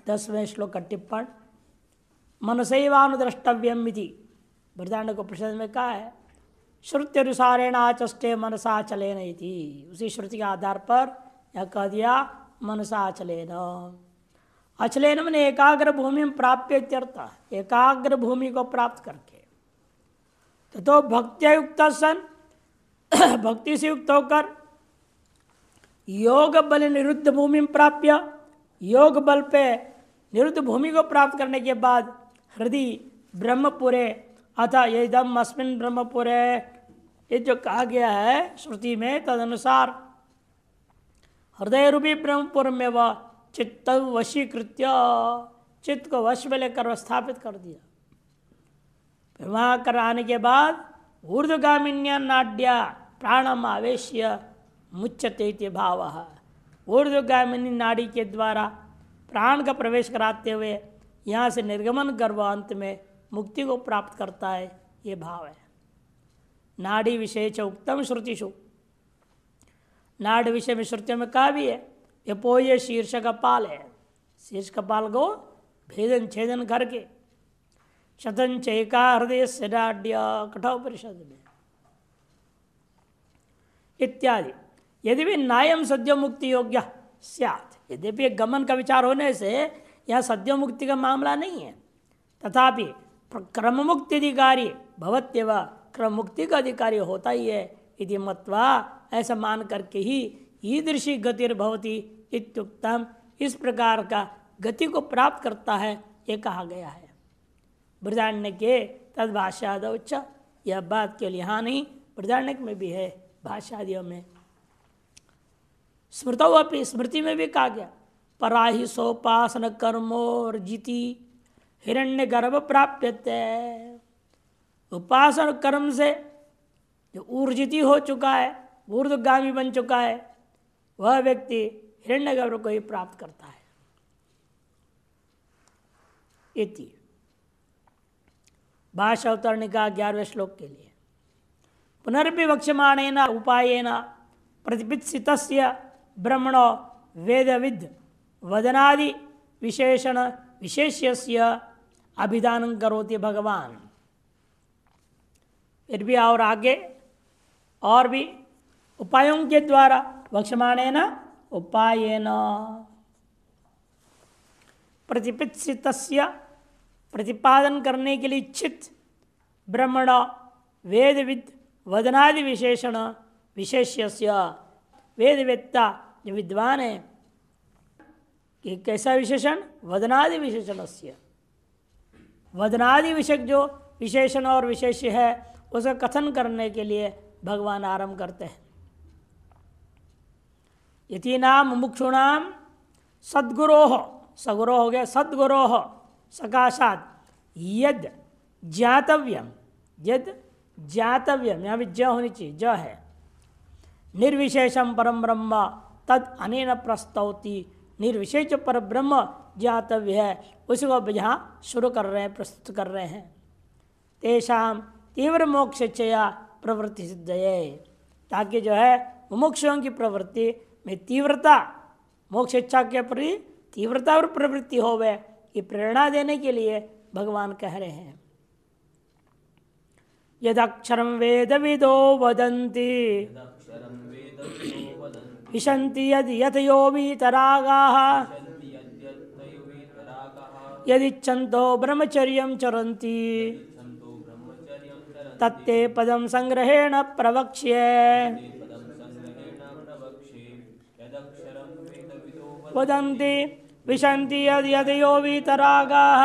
10वें श्लोक का टिप्पण। मनसैवानुद्रष्टव्यम इति बृहदारण्यक उपनिषद में कहा है, श्रुत्यनुसारेण आचष्टे मनसा चलेन इति। उसी श्रुति के आधार पर यह कह दिया मनसा चलेन। अचलेन मैंने एकाग्र भूमि में प्राप्य इत्यर्थ, एकाग्र भूमि को प्राप्त करके। तो भक्त्या युक्त सन, भक्ति से युक्त होकर योग बल निरुद्ध भूमि में प्राप्य, योग बल पे निरुद्ध भूमि को प्राप्त करने के बाद हृदय ब्रह्मपुरे अथा यदम अस्मिन् ब्रह्मपुरे, ये जो कहा गया है श्रुति में, तदनुसार हृदय रूपी ब्रह्मपुर में वह चित्त वशीकृत्य, चित्त को वश में लेकर स्थापित कर दिया। फिर वहाँ कर आने के बाद ऊर्ध्वगामिन्या नाड्या प्राणम आवेश्य मुच्यते इति भावः। ऊर्ध्वगामिनी नाड़ी के द्वारा प्राण का प्रवेश कराते हुए यहाँ से निर्गमन कर वह अंत में मुक्ति को प्राप्त करता है, ये भाव है। नाड़ी विषय च उक्तम श्रुतिषु, नाड़ विषय में श्रुतियों में कहा भी है, यपोय शीर्ष कपाल है, शीर्ष कपाल को भेदन छेदन करके शतन चैका हृदय से नाड्य कठोपनिषद में इत्यादि। यदि भी नायम सद्यो मुक्ति योग्य स्यात्, यद्यपि गमन का विचार होने से यह सद्यो मुक्ति का मामला नहीं है, तथापि क्रम मुक्ति अधिकारी भवत्यव, क्रम मुक्ति का अधिकारी होता ही है इति मत्वा, ऐसा मान करके ही ईदृशी गतिर्भवति इत्युक्तम, इस प्रकार का गति को प्राप्त करता है, ये कहा गया है बृहदारण्य के तद्भाष्यादौ च। यह बात केवल यहाँ नहीं, बृहदारण्यक में भी है, भाष्यादियों में। स्मृतौ अपि, स्मृति में भी कहा गया, पराहि सोपासन कर्मोर्जिति हिरण्य गर्भ प्राप्यते। उपासन कर्म से जो ऊर्जिति हो चुका है, ऊर्ध्वगामी बन चुका है, वह व्यक्ति हिरण्य गर्भ को ही प्राप्त करता है। इति भाष्य अवतरणी का 11वें श्लोक के लिए। पुनर्विवक्ष्यमाणेन उपायेन प्रतिपित्सितस्य ब्रह्मणो वेदविद वदनादि विशेषण विशेष्यस्य अभिधानं करोति भगवान। फिर भी और आगे और भी उपायों के द्वारा, वक्ष्यमाणेन उपायेन प्रतिपित्सितस्य, प्रतिपादन करने के लिए इच्छित ब्रह्मण वेदविद वदनादि विशेषण विशेष्यस्य, वेदवेत्ता जो विद्वान है, कि कैसा विशेषण, वदनादि विशेषणस्य, वदनादि विषय जो विशेषण और विशेष्य है उसका कथन करने के लिए भगवान आरंभ करते हैं। यतीनाम मुमुक्षुणाम सद्गुरोः, सगुरो हो गया, सद्गुरोः सकाशात यद ज्ञातव्यम, यद ज्ञातव्यम, यहाँ भी ज होनी चाहिए, ज है, निर्विशेषम परम ब्रह्म तद अनेन प्रस्तौति, निर्विशेष पर ब्रह्म ज्ञातव्य है, उसी को यहाँ शुरू कर रहे हैं, प्रस्तुत कर रहे हैं। तेषाम तीव्र मोक्षया प्रवृत्ति सिद्धये, ताकि जो है मुमुक्षुओं की प्रवृत्ति में तीव्रता, मोक्ष इच्छा के प्रति तीव्रता और प्रवृत्ति होवे, ये प्रेरणा देने के लिए भगवान कह रहे हैं। यदक्षरम वेदविदो वदन्ति विशन्ति यद यतयो वीतरागाः यदिच्छन्तो ब्रह्मचर्यं चरन्ति तत्ते पदं संग्रहेण प्रवक्ष्ये। वदन्ति विशन्ति यद यतयो वीतरागाः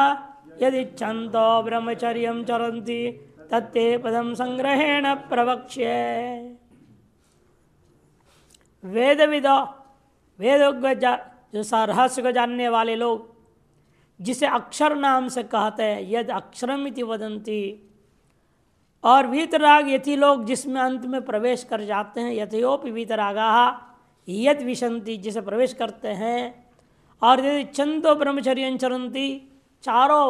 यदिच्छन्तो ब्रह्मचर्यं चरन्ति तत्ते पदं संग्रहेण प्रवक्ष्ये। वेदविद, वेद जो रहस्य को जानने वाले लोग, जिसे अक्षर नाम से कहते हैं, यद अक्षरम इति वदन्ति, और वीतराग यति लोग जिसमें अंत में प्रवेश कर जाते हैं, यथयोपि वीतरागाः यद विशन्ति, जिसे प्रवेश करते हैं, और यदि छंदो ब्रह्मचर्य चरन्ति, चारों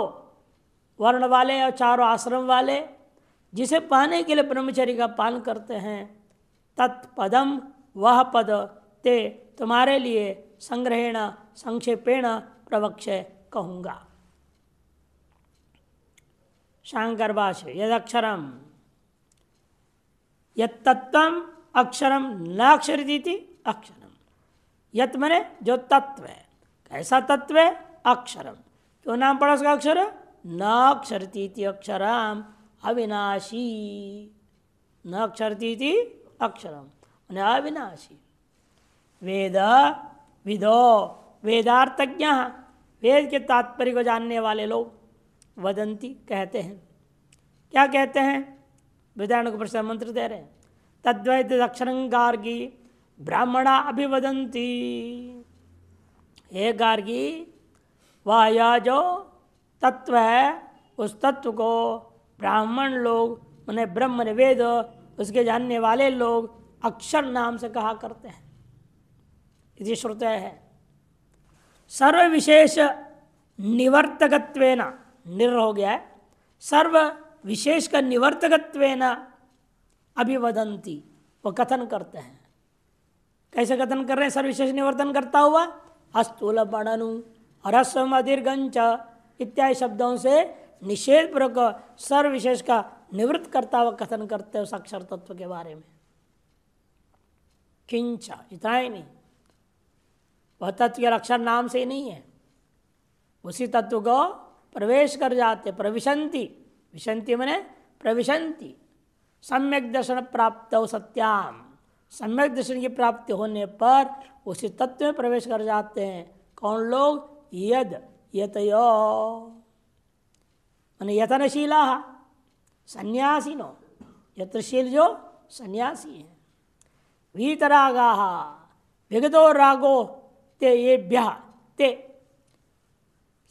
वर्ण वाले और चारों आश्रम वाले जिसे पाने के लिए ब्रह्मचर्य का पालन करते हैं, तत्पदम, वह पद, ते तुम्हारे लिए संग्रहेण संक्षेपेण प्रवक्ष्य कहूँगा। शांकर भाष्य यदक्षरम यत्तत्वम अक्षरम न अक्षरती अक्षरम। यत मने जो तत्व है, कैसा तत्व है? अक्षरम। क्यों नाम पड़ा उसका अक्षर? न अक्षरती अक्षरम अविनाशी। न अक्षरती अक्षरम अविनाशी। वेद विदो वेदार्थज्ञ, वेद के तात्पर्य को जानने वाले लोग वदंती कहते हैं। क्या कहते हैं? वेदांत को प्रश्न मंत्र दे रहे हैं। तद्वैत अक्षरं गार्गी ब्राह्मणा अभिवदंती। हे गार्गी, वह यह जो तत्व है उस तत्व को ब्राह्मण लोग माने ब्रह्म ने वेद उसके जानने वाले लोग अक्षर नाम से कहा करते हैं। यदि श्रुतय है सर्व विशेष निवर्तकत्वेन, निर हो गया है, सर्व विशेष का निवर्तकत्वेन अभिवदंती, वो कथन करते हैं। कैसे कथन कर रहे हैं? सर्व विशेष निवर्तन करता हुआ अस्तूल बणनु ह्रस्वम अदीर्घंच इत्यादि शब्दों से निषेध पूर्वक सर्व विशेष का निवृत्त करता हुआ कथन करते हैं उस अक्षर तत्व के बारे में। किंच, इतना ही नहीं, वह तत्व के अक्षर नाम से ही नहीं है, उसी तत्व को प्रवेश कर जाते। प्रविशंति, विशंति मने प्रविशंति। सम्यक दर्शन प्राप्त सत्याम, सम्यक दर्शन की प्राप्ति होने पर उसी तत्व में प्रवेश कर जाते हैं। कौन लोग? यद यतयो माने यतनशीला, सन्यासिनो, यत्रशील जो सन्यासी है। वीतरागा विगतो रागो ते येभ्य, ते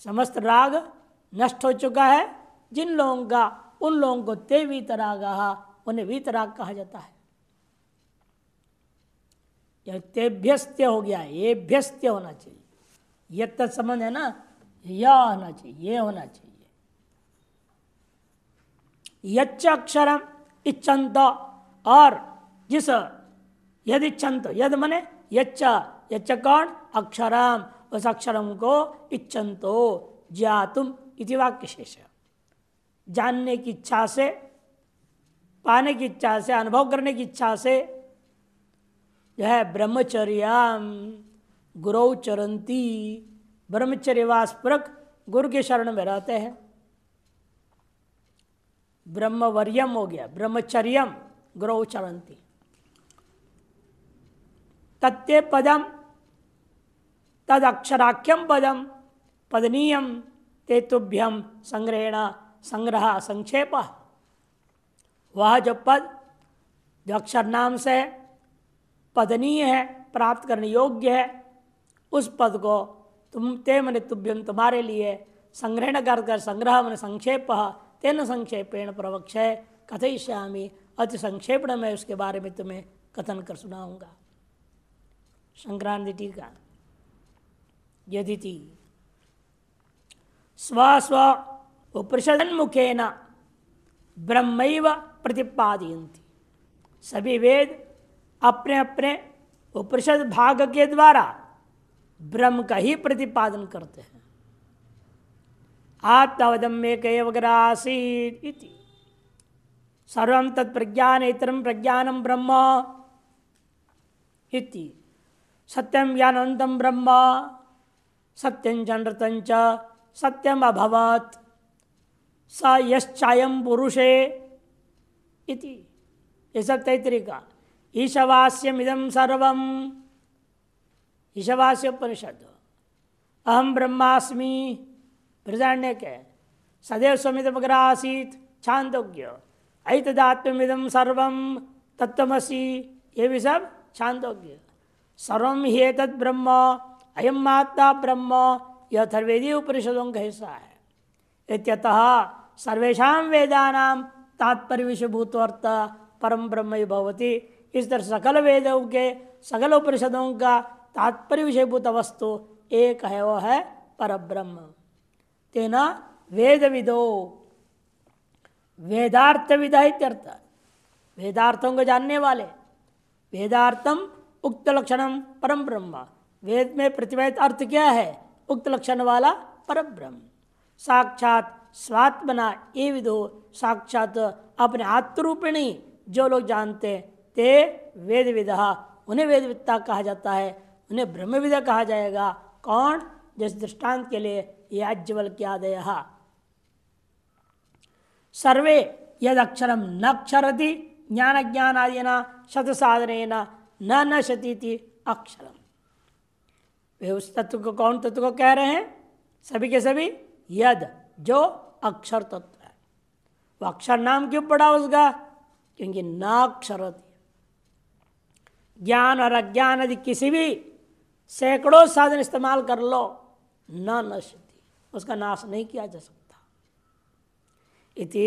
समस्त राग नष्ट हो चुका है जिन लोगों का, उन लोगों को ते वीतरागा, उन्हें वीतराग कहा जाता है। यह तेभ्यस्त्य हो गया, येभ्यस्त्य होना चाहिए। यह तत् संबंध है ना, यह होना चाहिए, ये होना चाहिए। यच्च अक्षरम इच्छन्त, और जिस यद इच्छन्त, यद मने यच्च, यच्च कौन? अक्षरम, उस अक्षरम को इच्छन्तो ज्ञातुम इति वाक्य शेष। जानने की इच्छा से, पाने की इच्छा से, अनुभव करने की इच्छा से जो है ब्रह्मचर्याम गुरौ चरंती, ब्रह्मचर्यवासपूर्वक गुरु के शरण में रहते हैं। ब्रह्मवर्यम हो गया, ब्रह्मचर्यम गुरौ चरंती। तत्ते पदम तद अक्षराख्यम पदम पदनीयम ते तुभ्यम संग्रहेण संग्रह संक्षेप। वह जो पद जो अक्षर नाम से पदनीय है, प्राप्त करने योग्य है, उस पद को तुम ते मने तुभ्यम तुम्हारे लिए संग्रहण कर, संग्रह मन संक्षेप, तेन संक्षेपेण प्रवक्षय कथयिष्यामि, अति संक्षेपण में उसके बारे में तुम्हें कथन कर सुनाऊंगा। संक्रांति टीका। यदिति स्वस्व उपनिषदन्मुखेन ब्रह्मैव प्रतिपादयन्ति। सभी वेद अपने अपने उपनिषद भाग के द्वारा ब्रह्म का ही प्रतिपादन करते हैं। आत्मवदम्येकैवग्रासीत् इति सर्वं तत्प्रज्ञानेतरं प्रज्ञानं ब्रह्म इति सत्यं ज्ञानवन्तं ब्रह्म सत्यं च नृतं च सत्यम् अभवत् स यश्चायं पुरुषे इति। ये सब तैत्तिरीका। ईशवास्यमिदं सर्वम्, ईशवास्य उपनिषद। अहम ब्रह्मास्मि बृहदारण्यके। सदैव स्वमिदमग्रासीत् छांदोग्य। ऐतदात्म्यमिदं सर्वं तत्त्वमसि, ये भी सब छांदोग्य। सर्वं हि एतद् ब्रह्म अयम् आत्मा ब्रह्म, यह अथर्ववेदीय उपनिषदों का हिस्सा है। इत्यतः सर्वेषां वेदानां तात्पर्य विषयभूतोऽर्थ परम ब्रह्म भवति। इस तरह सकल वेदों के, सकल उपनिषदों का तात्पर्य विषयभूत वस्तु एक है, वह है परब्रह्म। तेना वेदविदो, वेदार्थविदा इत्यर्थ, वेदार्थों को जानने वाले। वेदार्थम उक्त लक्षणम परम ब्रह्म, वेद में प्रतिपादित अर्थ क्या है? उक्त लक्षण वाला परब्रह्म। साक्षात स्वात्मना ये विदो, साक्षात अपने आत्मरूपिणी जो लोग जानते ते वेद विदा, उन्हें वेदविद्ता कहा जाता है, उन्हें ब्रह्मविदा कहा जाएगा। कौन? जिस दृष्टांत के लिए याज्ञवल्क्यादय। सर्वे यद अक्षरम न क्षरति ज्ञान ज्ञानादिना शत साधनेन न नशतीति अक्षरम। वे उस तत्व को, कौन तत्व को कह रहे हैं? सभी के सभी यद, जो अक्षर तत्व है। वो अक्षर नाम क्यों पड़ा उसका? क्योंकि नाक्षरति, ज्ञान और अज्ञान आदि किसी भी सैकड़ों साधन इस्तेमाल कर लो, न नश्यति, उसका नाश नहीं किया जा सकता। इति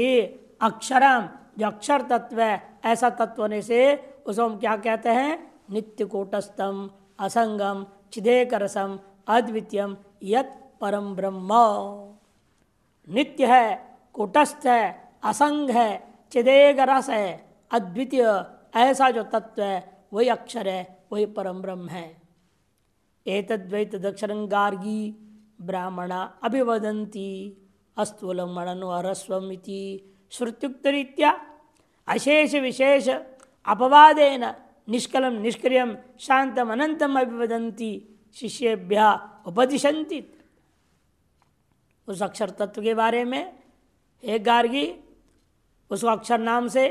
अक्षरम, जो अक्षर तत्व है, ऐसा तत्व होने से उसको हम क्या कहते हैं? नित्य कूटस्थम असंगम चिदेक रसम अद्वितीयम यत परम ब्रह्म। नित्य है, कूटस्थ है, असंग है, चिदेक रस है, अद्वितीय ऐसा जो तत्व है वही अक्षर है, वही परम ब्रह्म है। एतद्वैत दक्षरं गार्गी ब्राह्मणा अभिवदन्ति अस्तूलम मणनो अरस्वम इति श्रुत्युक्त रीत्या अशेष विशेष अपवादेन निष्कलम निष्क्रियम शांतम अनंतम अभिवदन्ति शिष्येभ्य उपदिशन्ति। उस अक्षर तत्व के बारे में एक गार्गी उस अक्षर नाम से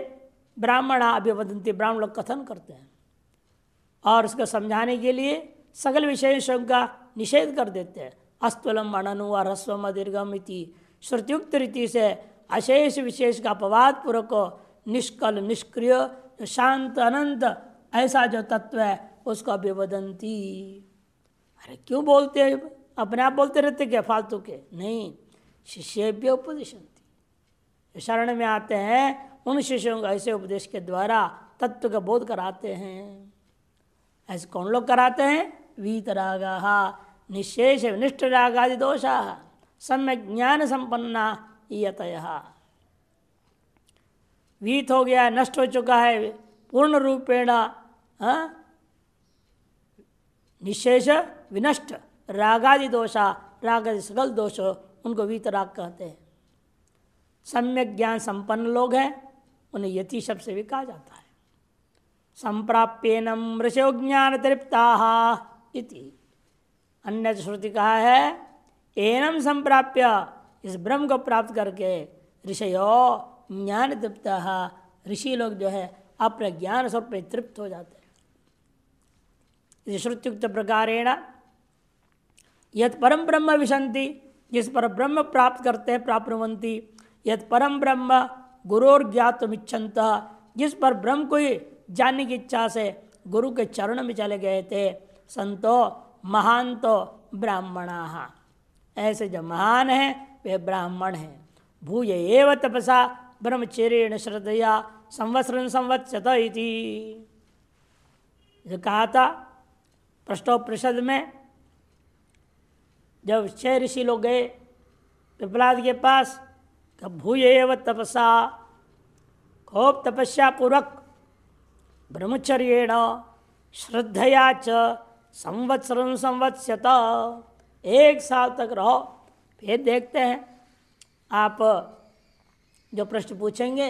ब्राह्मणा अभिवदन्ति, ब्राह्मण लोग कथन करते हैं और उसको समझाने के लिए सकल विशेषों का निषेध कर देते हैं। अस्तुलम अणनु अरस्वम अदीर्घम इति श्रुतियुक्त रीति से अशेष विशेष का अपवाद पूर्वक निष्कल निष्क्रिय शांत अनंत ऐसा जो तत्व है उसको अभिवदन्ति। अरे क्यों बोलते हैं? अपने आप बोलते रहते क्या फालतू के? नहीं, शिष्येभ्यो उपदिशन्ति, शरण में आते हैं उन शिष्यों को ऐसे उपदेश के द्वारा तत्व का बोध कराते हैं। ऐसे कौन लोग कराते हैं? वीतरागा निशेष निष्ठ रागादि दोषा सम्यक ज्ञान संपन्ना यतयः। वीत हो गया, नष्ट हो चुका है पूर्ण रूपेण, निशेष विनष्ट रागादि दोषा, रागादि सकल दोष, उनको वीतराग कहते हैं। सम्यक ज्ञान संपन्न लोग हैं, उन्हें यति शब्द से भी कहा जाता है। संप्राप्येनम ऋषयो ज्ञान तृप्ताः इति अन्य श्रुति कहा है, एनम संप्राप्य, इस ब्रह्म को प्राप्त करके ऋषयो ज्ञान तृप्ताः, ऋषि लोग जो है अपने ज्ञान स्वरूप में तृप्त हो जाते हैं। इस श्रुत्युक्त प्रकारेण यत् परम ब्रह्म विशन्ति, जिस पर ब्रह्म प्राप्त करते हैं, प्राप्नुवन्ति यत् परम ब्रह्म गुरोर ज्ञातुमिच्छन्त, जिस पर ब्रह्म को ही जानने की इच्छा से गुरु के चरण में चले गए थे, संतो महांतो ब्राह्मणाः, ऐसे जो महान हैं वे ब्राह्मण हैं। भूय एव तपसा ब्रह्मचर्येण श्रद्धया संवत्सरं संवत्स्यत इति, जो कहा था प्रश्नोपनिषद में, जब 6 ऋषि लोग गए पिपलाद के पास, कब भूय एव तपसा, खूब तपस्या पूर्वक ब्रह्मचर्येण श्रद्धया च संवत्सरं संवत्स्यत, 1 साल तक रहो, फिर देखते हैं आप जो प्रश्न पूछेंगे,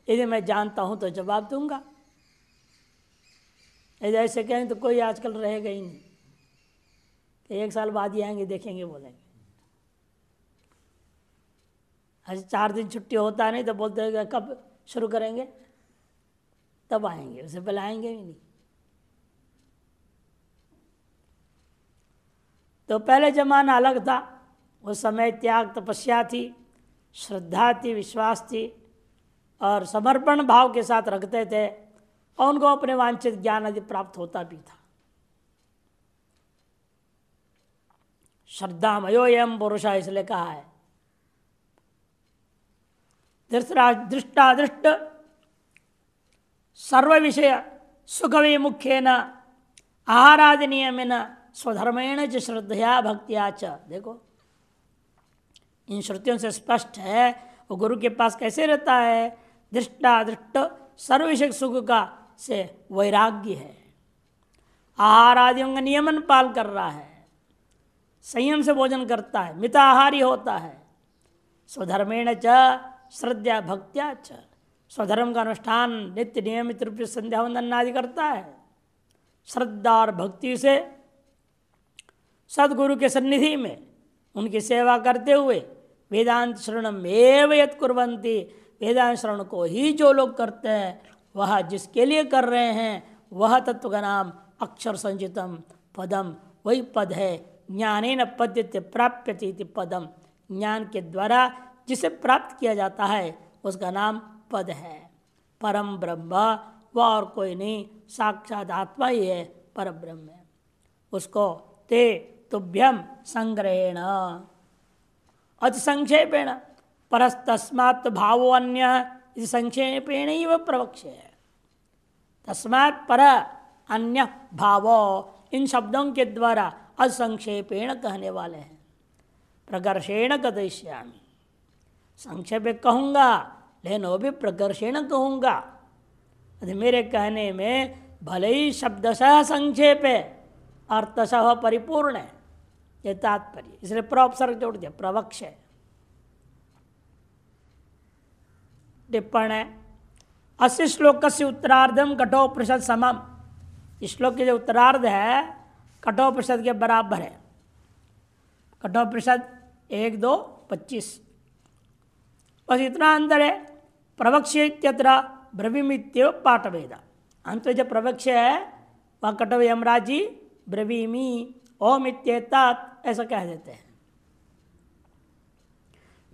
यदि मैं जानता हूं तो जवाब दूंगा, यदि ऐसे कहें तो कोई आजकल रहेगा ही नहीं, 1 साल बाद ही आएंगे देखेंगे बोलेंगे। आज 4 दिन छुट्टी होता नहीं तो बोलते हैं कब शुरू करेंगे, तब आएंगे, उससे पहले आएंगे ही नहीं। तो पहले जमाना अलग था, उस समय त्याग तपस्या थी, श्रद्धा थी, विश्वास थी और समर्पण भाव के साथ रखते थे और उनको अपने वांछित ज्ञान आदि प्राप्त होता भी था। श्रद्धामयो एवं पुरुष इसलिए कहा है। दृष्टादृष्ट सर्व विषय सुख विमुख्येन आहारादि नियमेन स्वधर्मेण च श्रद्धया भक्तिया च। देखो इन श्रुतियों से स्पष्ट है वो गुरु के पास कैसे रहता है, दृष्टादृष्ट सर्व विषय सुख का से वैराग्य है, आहार आदियों का नियमन पाल कर रहा है, संयम से भोजन करता है, मिताहारी होता है, स्वधर्मेण च श्रद्धा भक्त्या च, स्वधर्म का अनुष्ठान नित्य नियमित रूप से संध्या वंदन आदि करता है, श्रद्धा और भक्ति से सदगुरु के सन्निधि में उनकी सेवा करते हुए वेदांत श्रवणम एव यत् कुर्वन्ति, वेदांत श्रवण को ही जो लोग करते हैं वह जिसके लिए कर रहे हैं वह तत्व का नाम अक्षर संचितम पदम वही पद है। ज्ञानेन पद्यते प्राप्यते इति पदम, ज्ञान के द्वारा जिसे प्राप्त किया जाता है उसका नाम पद है। परम ब्रह्म वह और कोई नहीं, साक्षात आत्मा ही है, पर ब्रह्म है। उसको ते तुभ्यम संग्रहेण अति संक्षेपेण परस्तस्मात् भावो अन्य इस संक्षेपेण ही वह प्रवक्ष्य है। तस्मात् पर अन्य भावो, इन शब्दों के द्वारा असंक्षेपेण कहने वाले हैं। प्रकर्षेण कथयिष्यामि, संक्षेप कहूँगा लेकिन वो भी प्रकर्षेण कहूँगा। यदि मेरे कहने में भले ही शब्दशः संक्षेप है अर्थशः परिपूर्ण है, ये तात्पर्य, इसलिए प्रोपसर्ग जोड़ दिया, प्रवक्ष है। टिप्पण है अस्य श्लोक से उत्तरार्धम कठोपनिषद समम, इस श्लोक के जो उत्तरार्ध है कठोपनिषद के बराबर है। कठोपनिषद 1-2-25, बस इतना अंतर है। प्रवक्ष्य इत्यत्र ब्रवीमित्येव पाठभेद, अंत जो प्रवक्ष्य है वह कठोप यमराज जी ब्रवीमी ओम इत्येतत् ऐसा कह देते हैं।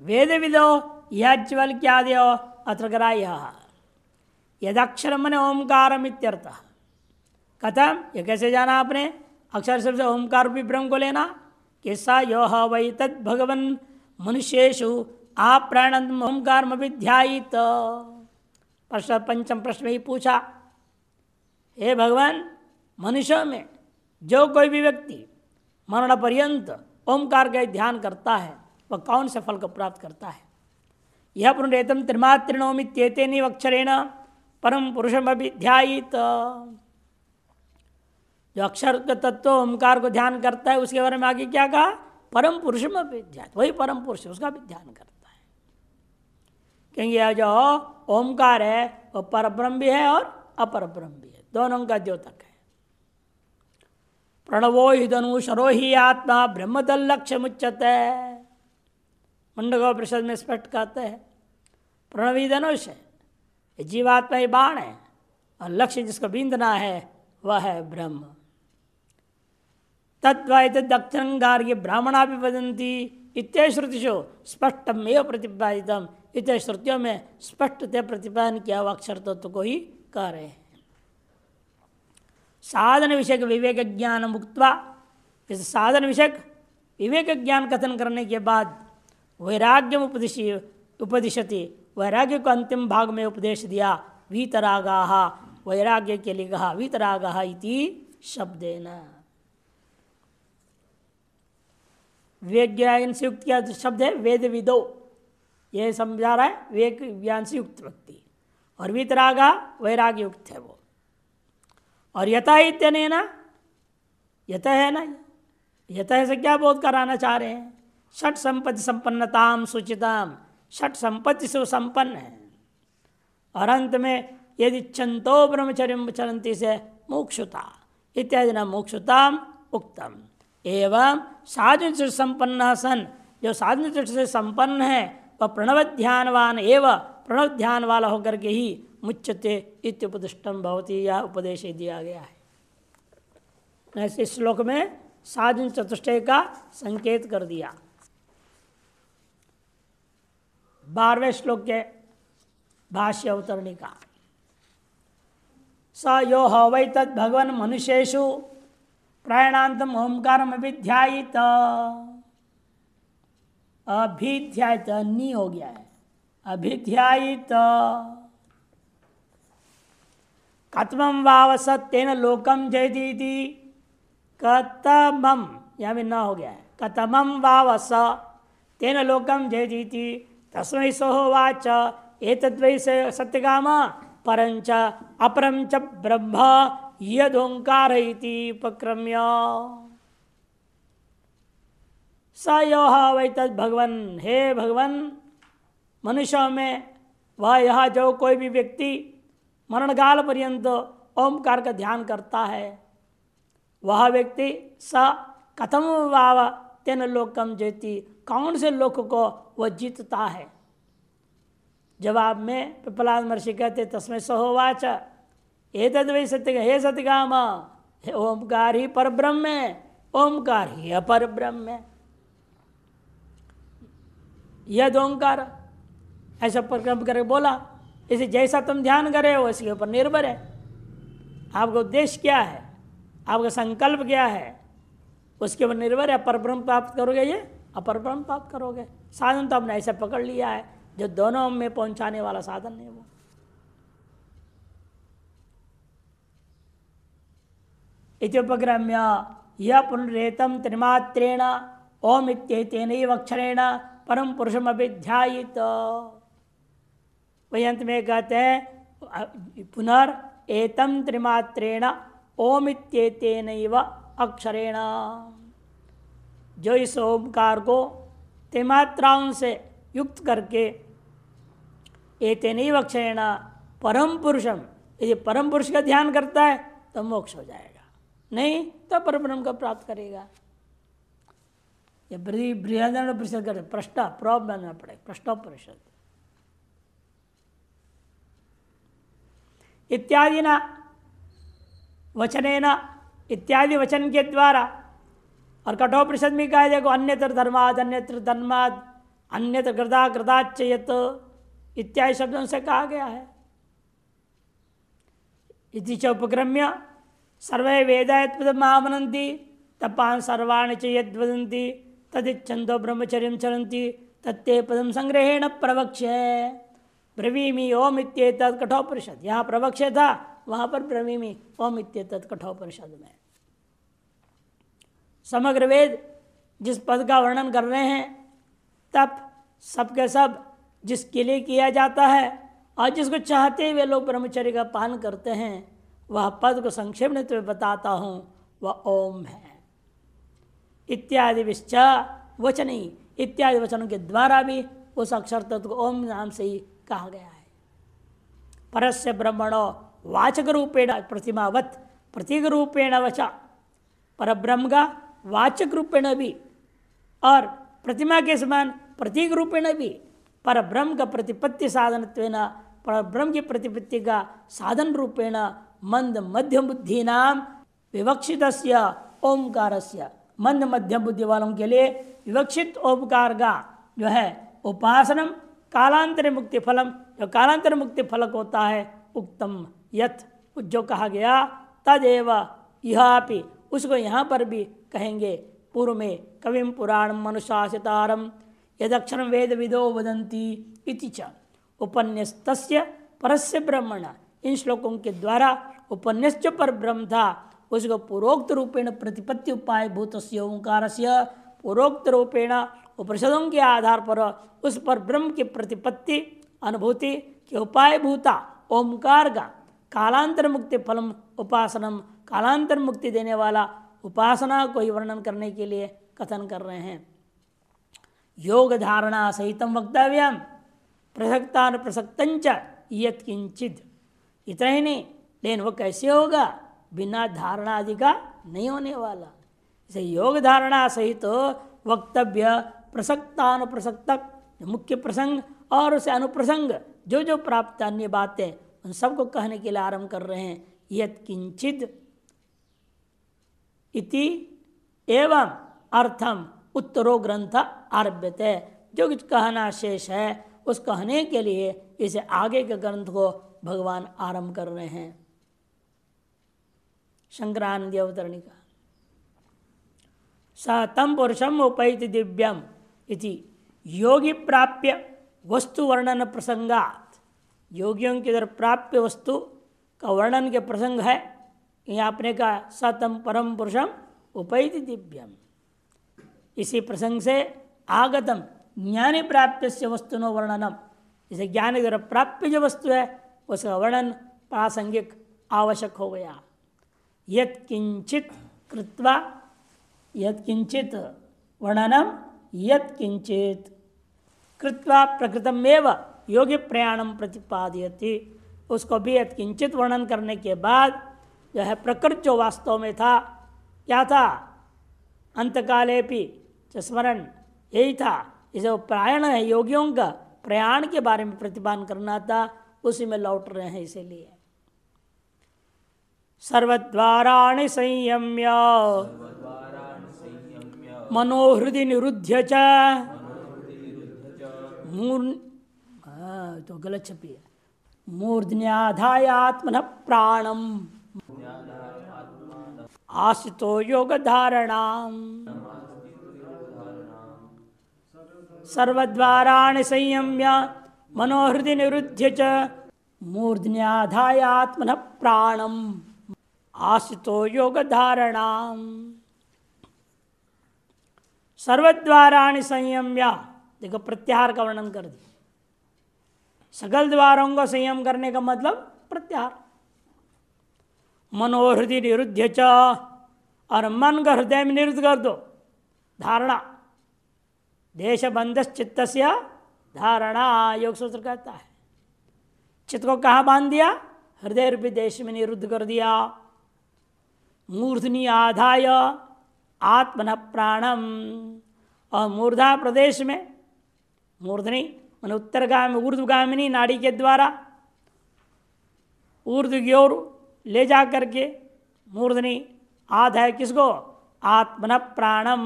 वेद विदो याज्वल क्या दो अत्र ग्राह्य यदक्षर मन ओंकारम इत्यर्थः। कथम, ये कैसे जाना आपने? अक्षर शब्द से ओंकार रूपी ब्रह्म को लेना। कैसा यो ह वै तद भगवन मनुष्येषु आप्राणंद ओंकार विध्यायित। प्रश्न पंचम प्रश्न में ही पूछा, हे भगवान, मनुष्यों में जो कोई भी व्यक्ति मरण पर्यंत ओंकार का ध्यान करता है वह कौन से फल को प्राप्त करता है? यह पुनरेतम त्रिमात्रिणोमित्येतेनैव अक्षरेण परम पुरुषम अभिध्यायित। जो अक्षर के तत्व ओंकार को ध्यान करता है उसके बारे में आगे क्या कहा? परम पुरुषम अभिध्यायित, वही परम पुरुष है, उसका भी ध्यान करता है। क्योंकि यह जो ओंकार है वह परब्रह्म भी है और अपर ब्रह्म भी है, दोनों का द्योतक है। प्रणवो हि धनुषरो हि आत्मा ब्रह्म तल्लक्ष्य मुच्यते, मुंडकोपनिषद में स्पष्ट कहते हैं प्रणव ही धनुष है, जीवात्मा ही बाण है और लक्ष्य जिसको बींदना है वह है ब्रह्म। तद्वैत दक्षिणगार्ग्य ब्राह्मणा भी वदंती इत्य श्रुतिषु स्पष्टम एवं प्रतिपादितम, इत्य श्रुतियों में स्पष्टतः प्रतिपादन किया हुआ अक्षर तत्व को ही कह रहे हैं। साधन विषयक विवेक ज्ञान मुक्त्वा, इस साधन विषयक विवेक ज्ञान कथन करने के बाद वैराग्यम उपदिशति, वैराग्य को अंतिम भाग में उपदेश दिया। वीतरागाः, वैराग्य के लिए कहा वीतरागाः इति शब्देन। विवेक ज्ञान से युक्त क्या शब्द है? वेद विदो, यह समझा रहा है विवेक ज्ञान से युक्त व्यक्ति, और वीतरागा वैराग्य युक्त है वो। और यथा इत्यने ना, यथा है ना, यथा से क्या बोध कराना चाह रहे हैं? षट संपत्ति संपन्नताम सूचिताम, षट संपत्ति से वो संपन्न है। और अंत में यदि चंतो ब्रह्मचर्य चरंती से मोक्षुता इत्यादि न मोक्षुताम उक्तम। एवं साधन से संपन्न सन, जो साधन से संपन्न है वह प्रणव ध्यानवान एवं प्रणव ध्यान वाला होकर के ही मुच्यते इत्युपदिष्टम भवति, यह उपदेश दिया गया है। ऐसे श्लोक में साधन चतुष्टय का संकेत कर दिया। 12वें श्लोक के भाष्य अवतरणी का स यो ह वै तद् भगवन् मनुष्येषु प्राणांतम ओंकारम अभिध्यायित, अभिध्यायित नी हो गया है, अभिध्यायित। कतमं वावस तेन लोकम जयतीति, कतमम यहाँ भी न हो गया है, कतमं वावस तेन लोकम जयतीति तस्मै सोहोवाच एतद्वै सत्यकाम परंच अपरं च ब्रह्म यदोंकार इति उपक्रम्य। स यो वै तद भगवन, हे भगवन, मनुष्यों में वह यह जो कोई भी व्यक्ति मरणकाल पर्यंत ओमकार का ध्यान करता है, वह व्यक्ति स कथम वाव तेन लोकम जेति, कौन से लोक को वह जीतता है। जवाब में पिपलाद महर्षि कहते तस्मै सहोवाच एतद् वै सत्य, हे सत्यकाम, हे ओमकार ही पर ब्रह्म है, ओमकार ही अपर ब्रह्म है। यद ओंकार ऐसा परिक्रम करके बोला, इसे जैसा तुम ध्यान करे हो इसके ऊपर निर्भर है। आपका उद्देश्य क्या है, आपका संकल्प क्या है, उसके ऊपर निर्भर है। अपर ब्रह्म प्राप्त करोगे ये अपर ब्रह्म प्राप्त करोगे। साधन तो आपने ऐसा पकड़ लिया है जो दोनों में पहुंचाने वाला साधन है वो। इत्युपक्रम्य यह पुनरेतम त्रिमात्रेण ओम इत्येतेनैव अक्षरेण परम पुरुषम अभिध्यायित। वही अंत में कहते हैं पुनर् एतम त्रिमात्रेण ओम इत्येतेनैव अक्षरेण, जो इस ओमकार को त्रिमात्राओं से युक्त करके एतेनैव अक्षरेण परम पुरुषम, यदि परम पुरुष का ध्यान करता है तो मोक्ष हो जाएगा, नहीं तो परब्रह्म का प्राप्त करेगा। ये बृहदारण्यक परिषद करते प्रश्न प्रॉब बनना पड़े, प्रश्नोपनिषद इत्यादि ना वचनेना, इत्यादि वचन के द्वारा। और कठोपनिषद में कहा देखो अन्यत्र धर्माद, अन्यत्र धर्माद, अन्यत्र कृता कृताच्चयत इत्यादि शब्दों से कहा गया है। इति च उपक्रम्य सर्वे वेदा यत्पदमामनन्ति तपान् सर्वाणि च यद्वदन्ति तदिच्छन्तो ब्रह्मचर्यं चरन्ति तत्ते पदं संग्रहेण प्रवक्ष्ये ब्रवीमि ओम इत्येतत् कठोपनिषद। यहाँ प्रवक्ष्य था, वहाँ पर ब्रवीमि ओम इत्येतत् कठोपनिषद में। समग्र वेद जिस पद का वर्णन कर रहे हैं, तप सबके सब जिसके लिए किया जाता है और जिसको चाहते हुए लोग ब्रह्मचर्य का पालन करते हैं, वह पद को संक्षेप में तुम्हें बताता हूँ, वह ओम है। इत्यादि विश्च वचनी, इत्यादि वचनों के द्वारा भी उस अक्षर तत्व को ओम नाम से ही कहा गया है। परस्य ब्रह्मणो वाचक रूपेण प्रतिमावत प्रतीक रूपेण वचा, पर ब्रह्म का वाचक रूपेण भी और प्रतिमा के समान प्रतीक रूपेण भी, पर ब्रह्म का प्रतिपत्ति साधनत्वेन, पर ब्रह्म की प्रतिपत्ति का साधन रूपेण मंद मध्यम बुद्धि नाम विवक्षितस्य ओमकारस्य, मंद मध्यम बुद्धि वालों के लिए विवक्षित ओमकार का जो है उपासनम कालांतर मुक्ति फलम, जो कालांतर मुक्ति फलक होता है, उक्तम यथ जो कहा गया तदेव यहापि, उसको यहाँ पर भी कहेंगे। पूर्व में कविम पुराणम अनुशासितारम यदक्षरम वेद विदो वदंती इति च उपन्यस्तस्य परस्य ब्रह्मण, इन श्लोकों के द्वारा उपन्यस्त पर ब्रह्म था उसको पूर्वोक्त रूपेण प्रतिपत्ति उपाय भूतस्य ओंकारस्य, पूर्वोक्त रूपेण उपनिषदों के आधार पर उस पर ब्रह्म की प्रतिपत्ति अनुभूति के उपाय भूता ओंकार का कालांतर मुक्ति फलम उपासनम, कालांतर मुक्ति देने वाला उपासना को ही वर्णन करने के लिए कथन कर रहे हैं। योग धारणा सहितम वक्तव्यम प्रसक्तान प्रसक्तंच यत्किंचित, इतना ही नहीं, लेकिन वो कैसे होगा, बिना धारणा आदि का नहीं होने वाला। इसे योग धारणा सहित वक्तव्य प्रसक्तानुप्रसक्तक, मुख्य प्रसंग और उसे अनुप्रसंग जो जो प्राप्त अन्य बातें, उन सबको कहने के लिए आरंभ कर रहे हैं। यत्किंचित इति एवं अर्थम उत्तरो ग्रंथ आरभ्यते, जो कुछ कहना शेष है उस कहने के लिए इसे आगे के ग्रंथ को भगवान आरंभ कर रहे हैं। शंकरानंद अवतरणिका स तम पुरुषम उपैति दिव्यम इति योगी प्राप्य वस्तु वर्णन प्रसंगात, योगियों के इधर प्राप्य वस्तु का वर्णन के प्रसंग है। यहाँ आपने कहा सतम परम पुरुषम उपैति दिव्यम, इसी प्रसंग से आगतम ज्ञानी प्राप्य से वस्तुनो वर्णनम, इसे ज्ञान के द्वारा प्राप्य जो वस्तु है उसका वर्णन प्रासंगिक आवश्यक हो गया। यत्किंचित कृत्वा, यत्किंचित वर्णनम यत् किंचित कृत्वा प्रकृतमेव योगी प्रयाणम प्रतिपादयति, उसको भी यत् किंचित वर्णन करने के बाद जो है प्रकृत जो वास्तव में था, क्या था, अंतकाले भी स्मरण यही था। इसे प्रयाण है, योगियों का प्रयाण के बारे में प्रतिपादन करना था, उसी में लौट रहे हैं। इसीलिए सर्वद्वाराणि संयम्य मनोहृदि निरुध्य च तो गलत छपी है, मूर्धन्याधाय आत्मन प्राणम आसितो योग धारणाम। सर्वद्वाराणि संयम्य मनोहृदि निरुध्य च मूर्धन्याधाय आत्मन प्राणम आसितो योग धारणाम। सर्वद्वाराणि संयम्य, देखो प्रत्याहार का वर्णन कर दिया। सकल द्वारों को संयम करने का मतलब प्रत्याहार। मनोहृदि निरुद्ध च, और मन का हृदय में निरुद्ध कर दो, धारणा। देश बंध चित्त से धारणा, योग सूत्र कहता है। चित्त को कहाँ बांध दिया, हृदय रूपी देश में निरुद्ध कर दिया। मूर्धनि आधाय आत्मन प्राणम, और मूर्धा प्रदेश में, मूर्धनि मान उत्तरगामी ऊर्ध्वगामिनी नाड़ी के द्वारा ऊर्ध्व की ओर ले जा करके मूर्धनि आधाय किसको, आत्मन प्राणम,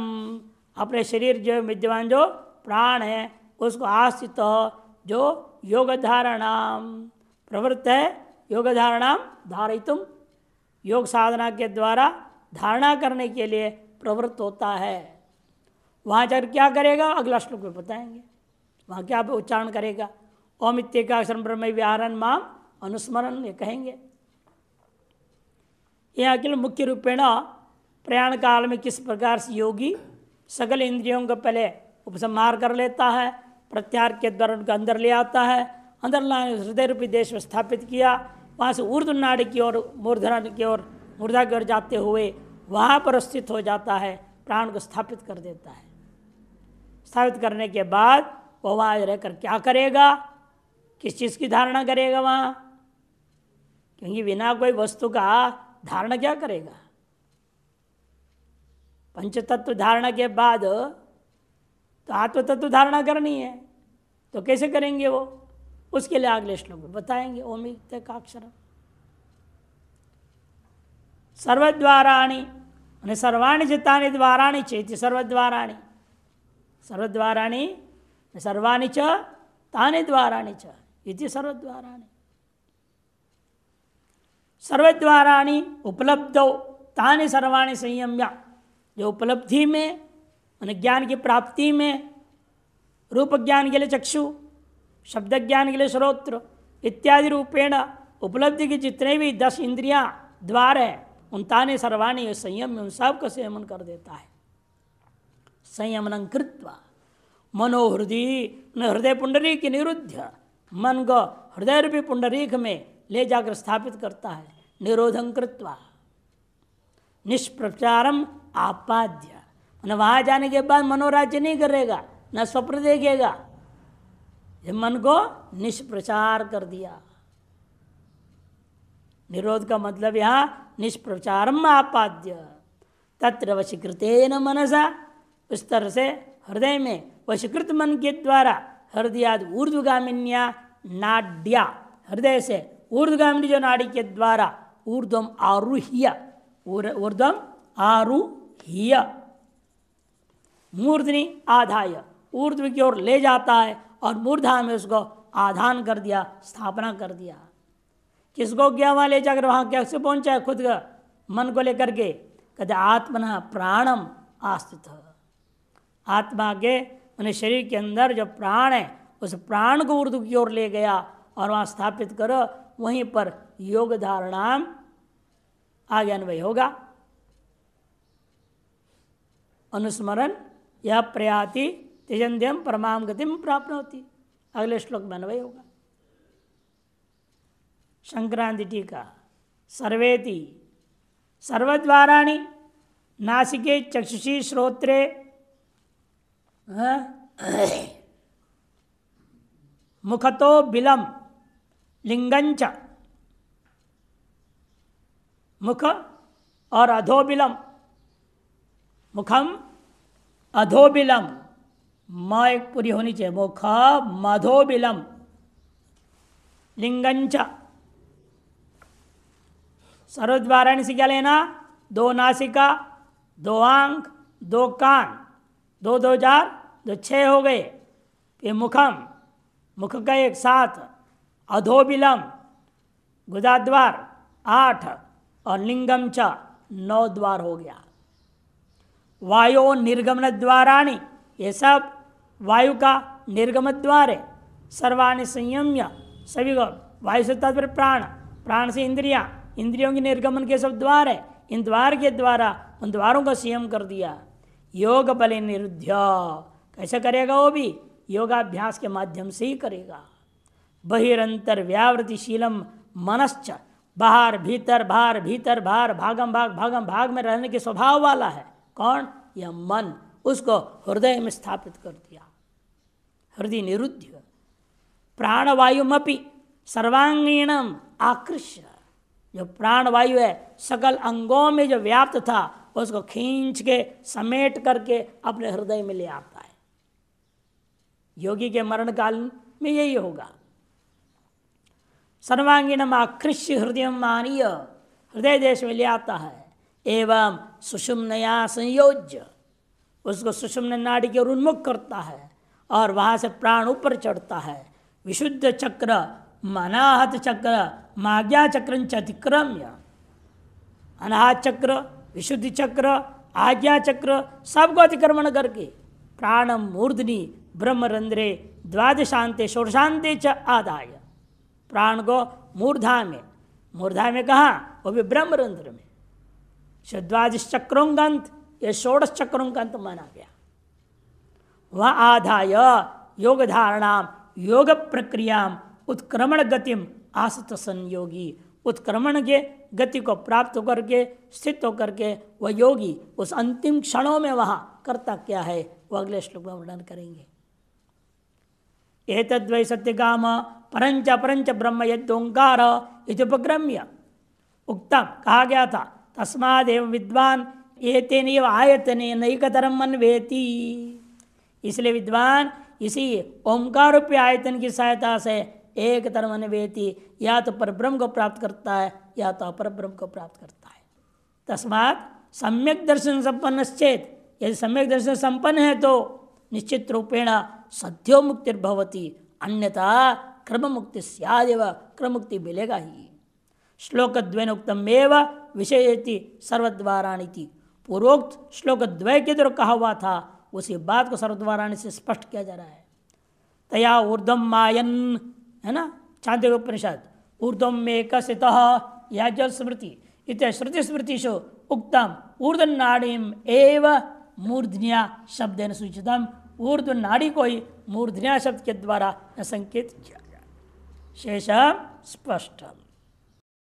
अपने शरीर जो विद्यमान जो प्राण है उसको आश्रित जो योग धारणाम प्रवृत्त है, योग धारणाम धारयितुम, योग साधना के द्वारा धारणा करने के लिए प्रवृत्त होता है। वहाँ जाकर क्या करेगा, अगला श्लोक में बताएंगे। वहाँ क्या उच्चारण करेगा, ओम इत्येकाक्षरं ब्रह्म विहारन माम अनुस्मरण, ये कहेंगे। यहाँ के लिए मुख्य रूपेण प्रयाण काल में किस प्रकार से योगी सकल इंद्रियों को पहले उपसंहार कर लेता है, प्रत्याहार के द्वारा उनका अंदर ले आता है, अंदर लाने हृदय रूपी देश में स्थापित किया, वहाँ से ऊर्ध्व नाड़ी की ओर मूर्धा की ओर जाते हुए वहाँ पर स्थित हो जाता है, प्राण को स्थापित कर देता है। स्थापित करने के बाद वो वहाँ रहकर क्या करेगा, किस चीज़ की धारणा करेगा वहाँ, क्योंकि बिना कोई वस्तु का धारणा क्या करेगा। पंच तत्व धारणा के बाद तो आत्म तत्व धारणा करनी है, तो कैसे करेंगे वो, उसके लिए अगले श्लोक में बताएंगे। ओम इत्येकाक्षरम् सर्वद्वाराणि माने सर्वाणि चित्तानि द्वाराणि चेति सर्वद्वाराणि, सर्वद्वाराणि सर्वाणि च तानि द्वाराणि च इति सर्वद्वाराणि। सर्वद्वाराणि उपलब्धौ तानि सर्वाणि संयम्य, जो उपलब्धि में माने ज्ञान की प्राप्ति में रूप ज्ञान के लिए चक्षु, शब्द ज्ञान के लिए श्रोत्र इत्यादि रूपेण उपलब्धि के जितने भी 10 इंद्रियां द्वार है उन ताने सर्वाणी संयम में उन सब का संयमन कर देता है। संयमनं कृत्वा मनोहृदय, हृदय पुंडरीक की निरुद्ध, मन को हृदय रूपी पुंडरीक में ले जाकर स्थापित करता है। निरोधं कृत्वा निष्प्रचारम आपाद्य, वहां जाने के बाद मनोराज्य नहीं करेगा, न स्वप्न देखेगा, मन को निष्प्रचार कर दिया। निरोध का मतलब यहाँ निष्प्रचारम आपाद्य, तत्र वशीकृतेन मनसा, उस तरह से हृदय में वशीकृत मन के द्वारा हृदयाद ऊर्ध्वगामिन्या नाड्या, हृदय से ऊर्ध्वगामिनी जो नाड़ी के द्वारा ऊर्ध्वम आरुह्य, ऊर्ध्वम आरुह्य मूर्धनि आधाय, ऊर्ध्व की ओर ले जाता है और मूर्धा में उसको आधान कर दिया, स्थापना कर दिया। किसको क्या वहाँ ले जाकर वहाँ कैसे पहुँचा है, खुद का मन को लेकर के, कहते आत्मना प्राणम आस्थित, आत्मा के मैंने शरीर के अंदर जो प्राण है उस प्राण को ऊर्ध्व की ओर ले गया और वहाँ स्थापित करो, वहीं पर योग धारणाम आगे अन्वय होगा। अनुस्मरण यह प्रयाति तिजंध्यम परमाम गतिम प्राप्त होती, अगले श्लोक में अन्वय होगा। संक्रांति टीका सर्वेति सर्वद्वाराणि नासिके चक्षुषी श्रोत्रे मुखतो बिलम लिंगंच, मुख और अधोबिलम, मुखम अधोबिलम, म एक पूरी होनी चाहिए, मुख मधोबिलम लिंगंच। सर्वद्वाराणी से क्या लेना? 2 नासिका, 2 आंख, 2 कान, 2 2 4 2 6 हो गए। ये मुखम, मुख का एक 7, अधोबिलम गुदाद्वार 8 और लिंगम च 9 द्वार हो गया। वायु निर्गमन द्वाराणी, ये सब वायु का निर्गम द्वार है। सर्वाणि संयम्य, सभी को वायु से तात्पर्य प्राण, प्राण से इंद्रियां, इंद्रियों के निर्गमन के सब द्वार है। इन द्वार के द्वारा उन द्वारों का संयम कर दिया। योग बल निरुद्ध, कैसे करेगा? वो भी योगाभ्यास के माध्यम से ही करेगा। बहिरंतर व्यावृतिशीलम मनश्च, बाहर भीतर बाहर भीतर बाहर भागम भाग में रहने के स्वभाव वाला है। कौन? यह मन। उसको हृदय में स्थापित कर दिया। हृदय निरुद्ध प्राणवायुमपि सर्वांगीणम आकृष्य, जो प्राणवायु है सकल अंगों में जो व्याप्त था उसको खींच के समेट करके अपने हृदय में ले आता है। योगी के मरण काल में यही होगा। सर्वांगीणम आकृष्य हृदय मानीय, हृदय देश में ले आता है। एवं सुषुम्नया संयोज्य, उसको सुषुम्न नाड़ी के उन्मुख करता है और वहाँ से प्राण ऊपर चढ़ता है। विशुद्ध चक्र, अनाहत चक्र, माज्ञा चक्र अतिक्रम्य, अनाहत चक्र, विशुद्धि चक्र, आज्ञा चक्र सबको अतिक्रमण करके प्राणम मूर्धनि ब्रह्मरंध्रे द्वादशांते षोडशांते च आदाय, प्राण को मूर्धा में कहा? वो भी ब्रह्मरंध्र में। द्वादश चक्रों का अंत, ये 16 चक्रों का अंत माना गया। वह आधाय योग धारणाम योग प्रक्रियाम उत्क्रमण गतिम आसत संयोगी, उत्क्रमण के गति को प्राप्त होकर के स्थित होकर के वह योगी उस अंतिम क्षणों में वहां करता क्या है वह अगले श्लोक में वर्णन करेंगे। एतद्वै सत्यकाम परंच परंच ब्रह्म यदोंकार इत्युपक्रम्य उक्तम, कहा गया था तस्मादेव विद्वान एतेनैव आयतनेन एकतरम अन्वेति, इसलिए विद्वान इसी ओंकार रूपी आयतन की सहायता से एक तरह अन्वेति, या तो परब्रह्म को प्राप्त करता है या तो अपर ब्रह्म को प्राप्त करता है। तस्मात् सम्यक दर्शन संपन्न चेत, यदि सम्यक दर्शन संपन्न है तो निश्चित रूपेण सद्यो मुक्तिर्भवति, अन्यथा क्रम मुक्ति स्यादेव, क्रम मुक्ति मिलेगा ही। श्लोक द्वयन उक्तमेव विषयति सर्वद्वाराणि, पूर्वोक्त श्लोक द्वय के द्वारा कहा हुआ था उसी बात को सर्वद्वाराणि से स्पष्ट किया जा रहा है। तया ऊर्ध्वम मायन, है ना, चांद्र उपनिषद, ऊर्ध्वम में कसितः या जल स्मृति इत श्रुति स्मृतिषु उक्तम ऊर्ध्व नाड़ीम एव मूर्धन्या शब्देन सूचितम, ऊर्ध्व नाड़ी को ही मूर्धन्या शब्द के द्वारा संकेत किया गया। शेषम स्पष्टम।